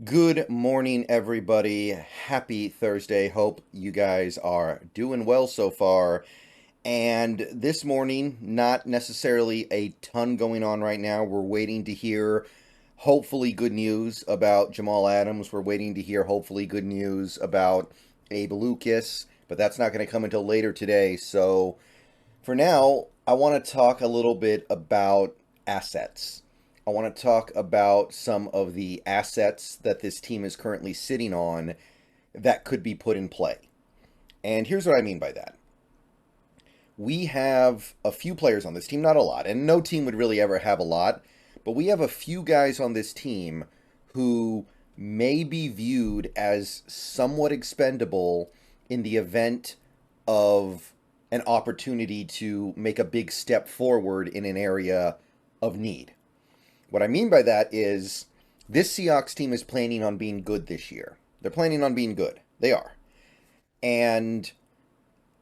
Good morning, everybody. Happy Thursday. Hope you guys are doing well so far. And this morning, not necessarily a ton going on right now. We're waiting to hear, hopefully, good news about Jamal Adams. We're waiting to hear, hopefully, good news about Abe Lucas, but that's not going to come until later today. So, for now, I want to talk a little bit about assets. I want to talk about some of the assets that this team is currently sitting on that could be put in play. And here's what I mean by that. We have a few players on this team, not a lot, and no team would really ever have a lot, but we have a few guys on this team who may be viewed as somewhat expendable in the event of an opportunity to make a big step forward in an area of need. What I mean by that is this Seahawks team is planning on being good this year. They're planning on being good. They are. And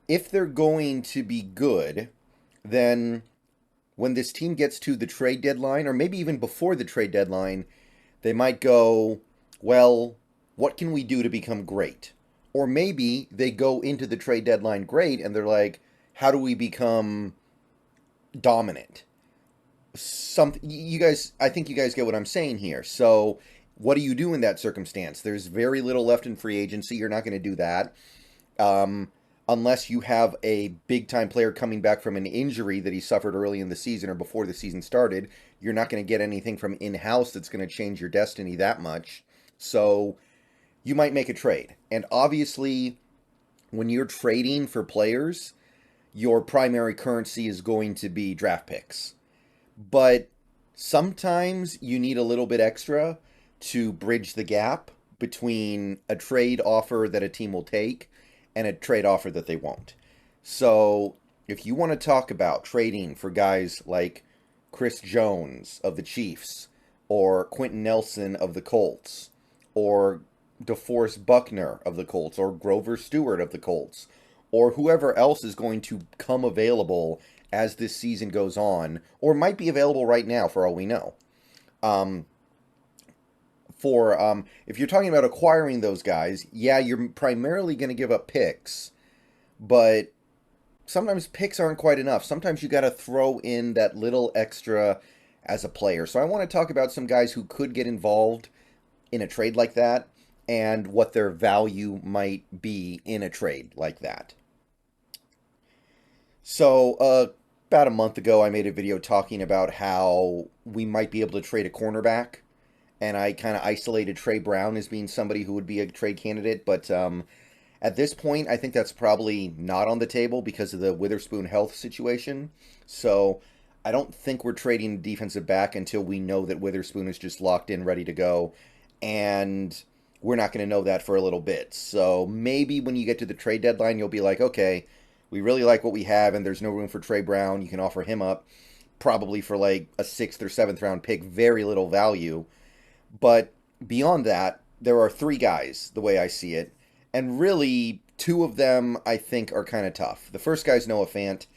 if they're going to be good, then when this team gets to the trade deadline, or maybe even before the trade deadline, they might go, well, what can we do to become great? Or maybe they go into the trade deadline great and they're like, how do we become dominant? You guys, I think you guys get what I'm saying here. So what do you do in that circumstance? There's very little left in free agency. You're not going to do that. Unless you have a big time player coming back from an injury that he suffered early in the season or before the season started, you're not going to get anything from in-house that's going to change your destiny that much. So you might make a trade. And obviously, when you're trading for players, your primary currency is going to be draft picks. But sometimes you need a little bit extra to bridge the gap between a trade offer that a team will take and a trade offer that they won't. So, if you want to talk about trading for guys like Chris Jones of the Chiefs, or Quentin Nelson of the Colts, or DeForest Buckner of the Colts, or Grover Stewart of the Colts, or whoever else is going to come available as this season goes on, or might be available right now for all we know. Um, if you're talking about acquiring those guys, yeah, you're primarily going to give up picks, but sometimes picks aren't quite enough. Sometimes you got to throw in that little extra as a player. So I want to talk about some guys who could get involved in a trade like that and what their value might be in a trade like that. So, about a month ago, I made a video talking about how we might be able to trade a cornerback, and I kind of isolated Trey Brown as being somebody who would be a trade candidate. But at this point, I think that's probably not on the table because of the Witherspoon health situation. So, I don't think we're trading a defensive back until we know that Witherspoon is just locked in, ready to go, and we're not going to know that for a little bit. So, maybe when you get to the trade deadline, you'll be like, okay, we really like what we have, and there's no room for Trey Brown. You can offer him up probably for like a sixth or seventh round pick, very little value. But beyond that, there are three guys, the way I see it, and really two of them I think are kind of tough. The first guy's Noah Fant,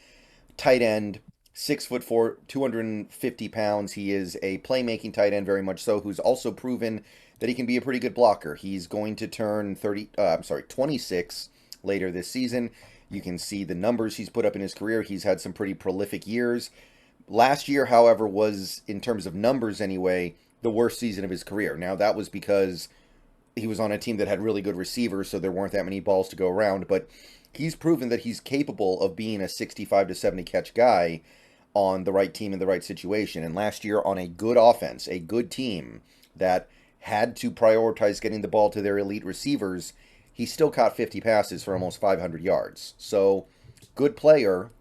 tight end, 6'4", 250 pounds. He is a playmaking tight end, very much so, who's also proven that he can be a pretty good blocker. He's going to turn 26 later this season. You can see the numbers he's put up in his career. He's had some pretty prolific years. Last year, however, was, in terms of numbers anyway, the worst season of his career. Now, that was because he was on a team that had really good receivers, so there weren't that many balls to go around. But he's proven that he's capable of being a 65 to 70 catch guy on the right team in the right situation. And last year, on a good offense, a good team that had to prioritize getting the ball to their elite receivers, he still caught 50 passes for almost 500 yards. So, good player.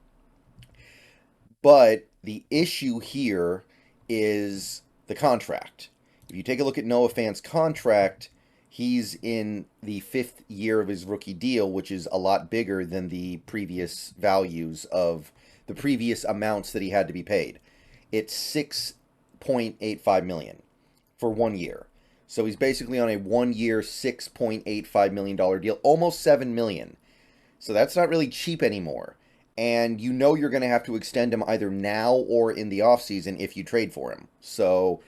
But the issue here is the contract. If you take a look at Noah Fant's contract, he's in the fifth year of his rookie deal, which is a lot bigger than the previous values of the previous amounts that he had to be paid. It's 6.85 million for 1 year. So he's basically on a 1 year, $6.85 million deal, almost $7 million. So that's not really cheap anymore. And you know you're going to have to extend him either now or in the offseason if you trade for him. So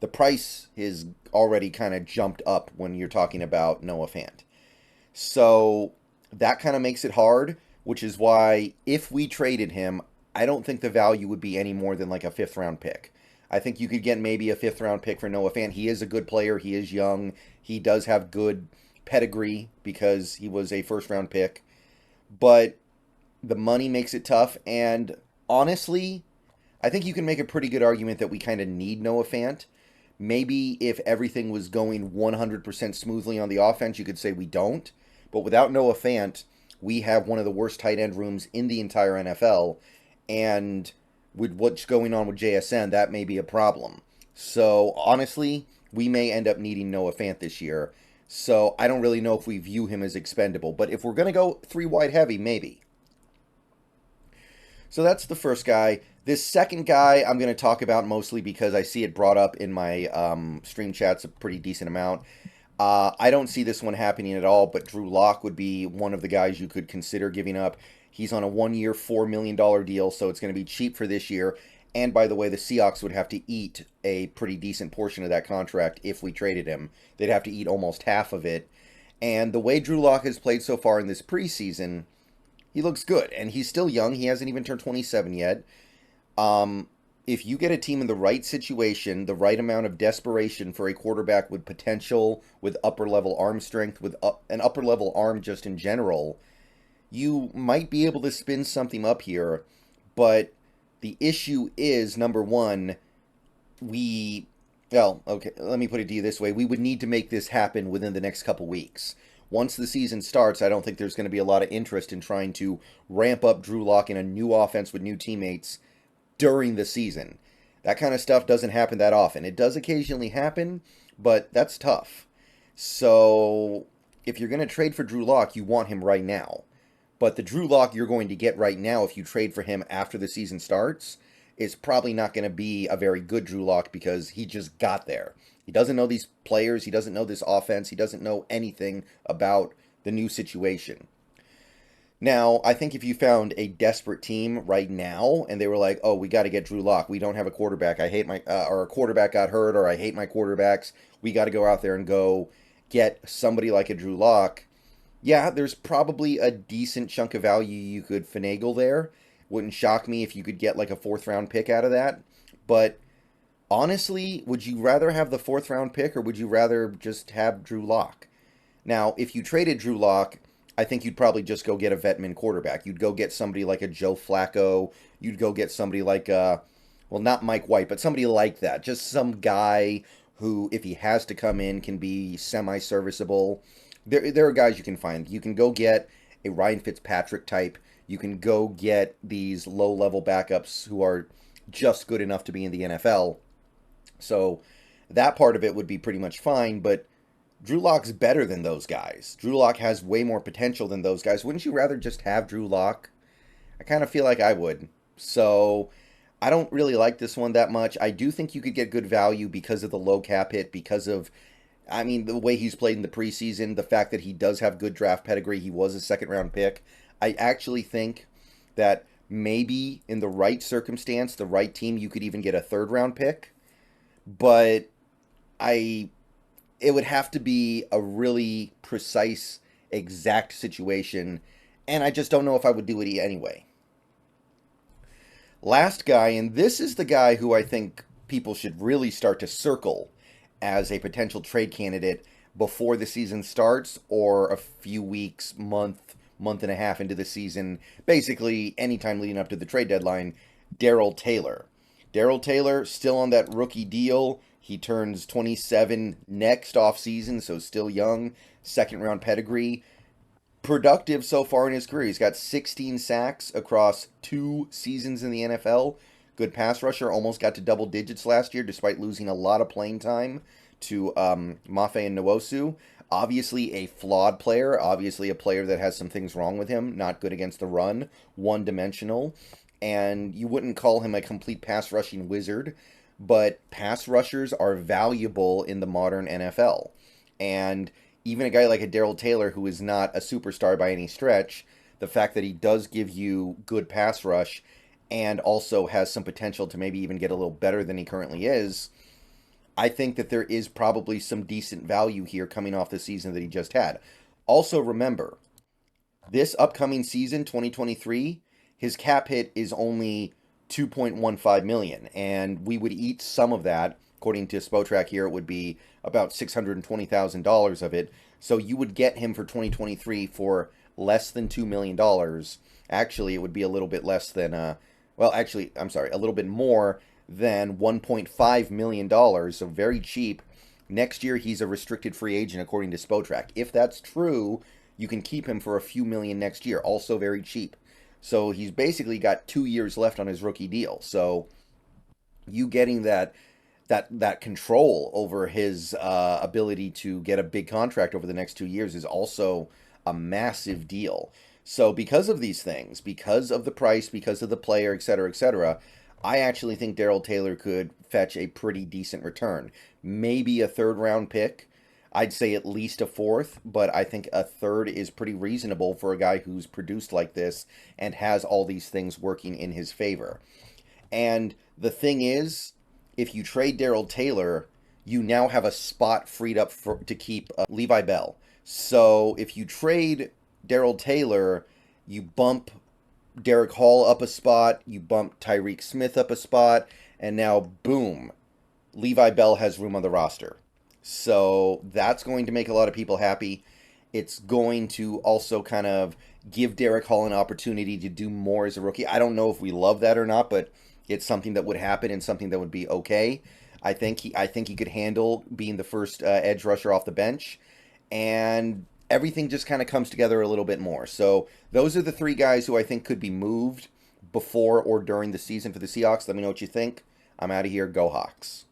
the price is already kind of jumped up when you're talking about Noah Fant. So that kind of makes it hard, which is why if we traded him, I don't think the value would be any more than like a 5th round pick. I think you could get maybe a 5th round pick for Noah Fant. He is a good player. He is young. He does have good pedigree because he was a 1st round pick. But the money makes it tough. And honestly, I think you can make a pretty good argument that we kind of need Noah Fant. Maybe if everything was going 100% smoothly on the offense, you could say we don't. But without Noah Fant, we have one of the worst tight end rooms in the entire NFL. And with what's going on with JSN, that may be a problem. So honestly, we may end up needing Noah Fant this year. So I don't really know if we view him as expendable. But if we're going to go 3 wide heavy, maybe. So that's the first guy. This second guy I'm going to talk about mostly because I see it brought up in my stream chats a pretty decent amount. I don't see this one happening at all, but Drew Lock would be one of the guys you could consider giving up. He's on a 1-year, $4 million deal, so it's going to be cheap for this year. And by the way, the Seahawks would have to eat a pretty decent portion of that contract if we traded him. They'd have to eat almost half of it. And the way Drew Lock has played so far in this preseason, he looks good. And he's still young. He hasn't even turned 27 yet. If you get a team in the right situation, the right amount of desperation for a quarterback with potential, with upper-level arm strength, with an upper-level arm just in general, you might be able to spin something up here. But the issue is, number one, well, okay, let me put it to you this way. We would need to make this happen within the next couple weeks. Once the season starts, I don't think there's going to be a lot of interest in trying to ramp up Drew Lock in a new offense with new teammates during the season. That kind of stuff doesn't happen that often. It does occasionally happen, but that's tough. So if you're going to trade for Drew Lock, you want him right now. But the Drew Lock you're going to get right now if you trade for him after the season starts is probably not going to be a very good Drew Lock because he just got there. He doesn't know these players. He doesn't know this offense. He doesn't know anything about the new situation. Now, I think if you found a desperate team right now and they were like, oh, we got to get Drew Lock. We don't have a quarterback. I hate my, or a quarterback got hurt, or I hate my quarterbacks. We got to go out there and go get somebody like a Drew Lock. Yeah, there's probably a decent chunk of value you could finagle there. Wouldn't shock me if you could get like a 4th round pick out of that. But honestly, would you rather have the 4th round pick or would you rather just have Drew Lock? Now, if you traded Drew Lock, I think you'd probably just go get a veteran quarterback. You'd go get somebody like a Joe Flacco. You'd go get somebody like, well, not Mike White, but somebody like that. Just some guy who, if he has to come in, can be semi-serviceable. There are guys you can find. You can go get a Ryan Fitzpatrick type. You can go get these low-level backups who are just good enough to be in the NFL. So that part of it would be pretty much fine, but Drew Lock's better than those guys. Drew Lock has way more potential than those guys. Wouldn't you rather just have Drew Lock? I kind of feel like I would. So I don't really like this one that much. I do think you could get good value because of the low cap hit, because of, I mean, the way he's played in the preseason, the fact that he does have good draft pedigree. He was a 2nd round pick. I actually think that maybe in the right circumstance, the right team, you could even get a 3rd round pick. But it would have to be a really precise, exact situation, and I just don't know if I would do it anyway. Last guy, and this is the guy who I think people should really start to circle as a potential trade candidate before the season starts or a few weeks, month and a half into the season, basically anytime leading up to the trade deadline, Darrell Taylor. Darrell Taylor still on that rookie deal. He turns 27 next offseason, so still young. 2nd round pedigree. Productive so far in his career. He's got 16 sacks across 2 seasons in the NFL. Good pass rusher. Almost got to double digits last year, despite losing a lot of playing time to Mafe and Nwosu. Obviously a flawed player. Obviously a player that has some things wrong with him. Not good against the run. One-dimensional. And you wouldn't call him a complete pass rushing wizard. But pass rushers are valuable in the modern NFL. And even a guy like a Darrell Taylor, who is not a superstar by any stretch, the fact that he does give you good pass rush and also has some potential to maybe even get a little better than he currently is, I think that there is probably some decent value here coming off the season that he just had. Also, remember, this upcoming season, 2023, his cap hit is only 2.15 million, and we would eat some of that. According to Spotrac here, it would be about $620,000 of it. So you would get him for 2023 for less than $2 million. Actually, it would be a little bit less than, well, actually, I'm sorry, a little bit more than $1.5 million, so very cheap. Next year, he's a restricted free agent, according to Spotrac. If that's true, you can keep him for a few million next year, also very cheap. So he's basically got 2 years left on his rookie deal. So you getting that control over his ability to get a big contract over the next 2 years is also a massive deal. So because of these things, because of the price, because of the player, etc., I actually think Darrell Taylor could fetch a pretty decent return. Maybe a third round pick. I'd say at least a fourth, but I think a third is pretty reasonable for a guy who's produced like this and has all these things working in his favor. And the thing is, if you trade Darrell Taylor, you now have a spot freed up to keep Levi Bell. So if you trade Darrell Taylor, you bump Derek Hall up a spot, you bump Tyreek Smith up a spot, and now, boom, Levi Bell has room on the roster. So that's going to make a lot of people happy. It's going to also kind of give Derek Hall an opportunity to do more as a rookie. I don't know if we love that or not, but it's something that would happen and something that would be okay. I think he could handle being the first edge rusher off the bench, and everything just kind of comes together a little bit more. So those are the three guys who I think could be moved before or during the season for the Seahawks. Let me know what you think. I'm out of here. Go Hawks.